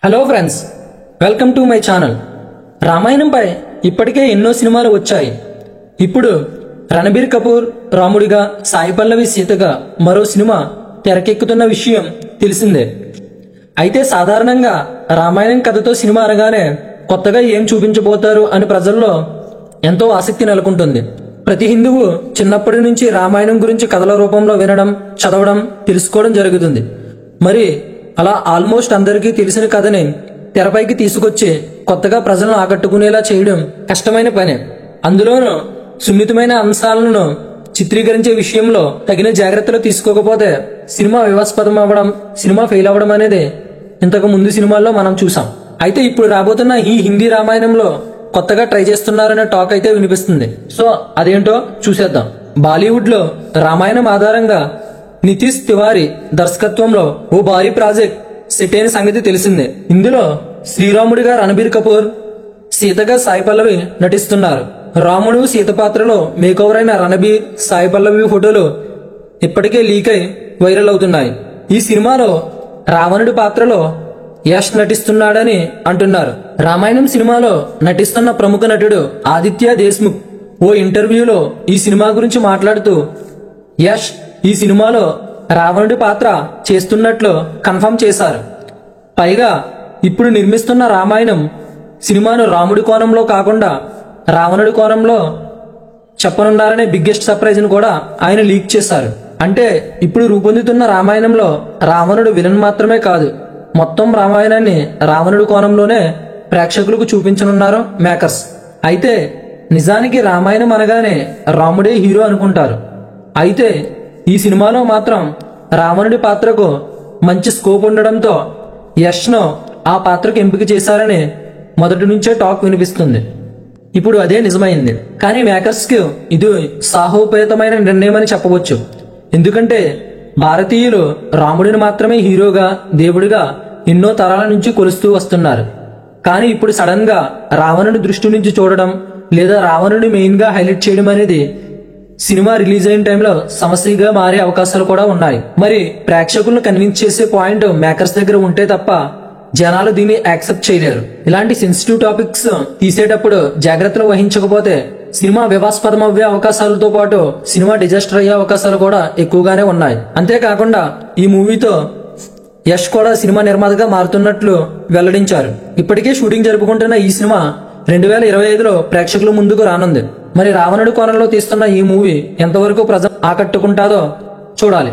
Hello friends, welcome to my channel. రామాయణంపై ఇప్పటికే ఎన్నో సినిమాలు వచ్చాయి. ఇప్పుడు రణబీర్ కపూర్ రాముడిగా, సాయి పల్లవి సీతగా మరో సినిమా తెరకెక్కుతున్న విషయం తెలిసిందే. అయితే సాధారణంగా రామాయణం కథతో సినిమా అనగానే కొత్తగా ఏం చూపించబోతారు అని ప్రజల్లో ఎంతో ఆసక్తి నెలకొంటుంది. ప్రతి హిందువు చిన్నప్పటి నుంచి రామాయణం గురించి కథల రూపంలో వినడం, చదవడం, తెలుసుకోవడం జరుగుతుంది. మరి అలా ఆల్మోస్ట్ అందరికీ తెలిసిన కథని తెరపైకి తీసుకొచ్చి కొత్తగా ప్రజలను ఆకట్టుకునేలా చేయడం కష్టమైన పనే. అందులోనూ సున్నితమైన అంశాలను చిత్రీకరించే విషయంలో తగిన జాగ్రత్తలు తీసుకోకపోతే సినిమా వివాదాస్పదం అవ్వడం, సినిమా ఫెయిల్ అవ్వడం అనేది ఇంతకు ముందు సినిమాల్లో మనం చూసాం. అయితే ఇప్పుడు రాబోతున్న ఈ హిందీ రామాయణంలో కొత్తగా ట్రై చేస్తున్నారనే టాక్ అయితే వినిపిస్తుంది. సో అదేంటో చూసేద్దాం. బాలీవుడ్ లో రామాయణం ఆధారంగా నితీష్ తివారీ దర్శకత్వంలో ఓ భారీ ప్రాజెక్ట్ సెట్ అయిన సంగతి తెలిసిందే. ఇందులో శ్రీరాముడిగా రణబీర్ కపూర్, సీతగా సాయి పల్లవి నటిస్తున్నారు. రాముడు సీత పాత్రలో మేకోవర్ అయిన రణబీర్, సాయి పల్లవి ఫోటోలు ఇప్పటికే లీక్ అయి వైరల్ అవుతున్నాయి. ఈ సినిమాలో రావణుడి పాత్రలో యష్ నటిస్తున్నాడని అంటున్నారు. రామాయణం సినిమాలో నటిస్తున్న ప్రముఖ నటుడు ఆదిత్య దేశ్ముఖ్ ఓ ఇంటర్వ్యూలో ఈ సినిమా గురించి మాట్లాడుతూ యష్ ఈ సినిమాలో రావణుడి పాత్ర చేస్తున్నట్లు కన్ఫర్మ్ చేశారు. పైగా ఇప్పుడు నిర్మిస్తున్న రామాయణం సినిమాను రాముడి కోణంలో కాకుండా రావణుడి కోణంలో చెప్పనున్నారనే బిగ్గెస్ట్ సర్ప్రైజ్ ను కూడా ఆయన లీక్ చేశారు. అంటే ఇప్పుడు రూపొందుతున్న రామాయణంలో రావణుడు విలన్ మాత్రమే కాదు, మొత్తం రామాయణాన్ని రావణుడి కోణంలోనే ప్రేక్షకులకు చూపించనున్నారు మేకర్స్. అయితే నిజానికి రామాయణం అనగానే రాముడే హీరో అనుకుంటారు. అయితే ఈ సినిమాలో మాత్రం రావణుడి పాత్రకు మంచి స్కోప్ ఉండడంతో యష్ను ఆ పాత్రకు ఎంపిక చేశారని మొదటి నుంచే టాక్ వినిపిస్తుంది. ఇప్పుడు అదే నిజమైంది. కానీ మేకర్స్ కి ఇది సాహోపేతమైన నిర్ణయం అని చెప్పవచ్చు. ఎందుకంటే భారతీయులు రాముడిని మాత్రమే హీరోగా, దేవుడిగా ఎన్నో తరాల నుంచి కొలుస్తూ వస్తున్నారు. కానీ ఇప్పుడు సడన్ గా రావణుడి దృష్టి నుంచి చూడడం లేదా రావణుడిని మెయిన్ గా హైలైట్ చేయడం అనేది సినిమా రిలీజ్ అయిన టైంలో సమస్యగా మారే అవకాశాలు కూడా ఉన్నాయి. మరి ప్రేక్షకులను కన్విన్స్ చేసే పాయింట్ మేకర్స్ దగ్గర ఉంటే తప్ప జనాలు దీన్ని యాక్సెప్ట్ చేయలేరు. ఇలాంటి సెన్సిటివ్ టాపిక్స్ తీసేటప్పుడు జాగ్రత్తలు వహించకపోతే సినిమా వివాదాస్పదం అవ్వే అవకాశాలతో పాటు సినిమా డిజాస్టర్ అయ్యే అవకాశాలు కూడా ఎక్కువగానే ఉన్నాయి. అంతేకాకుండా ఈ మూవీతో యష్ కూడా సినిమా నిర్మాతగా మారుతున్నట్లు వెల్లడించారు. ఇప్పటికే షూటింగ్ జరుపుకుంటున్న ఈ సినిమా 2025లో ప్రేక్షకుల ముందుకు రానుంది. మరి రావణుడి కోణంలో తీస్తున్న ఈ మూవీ ఎంతవరకు ప్రజలు ఆకట్టుకుంటాదో చూడాలి.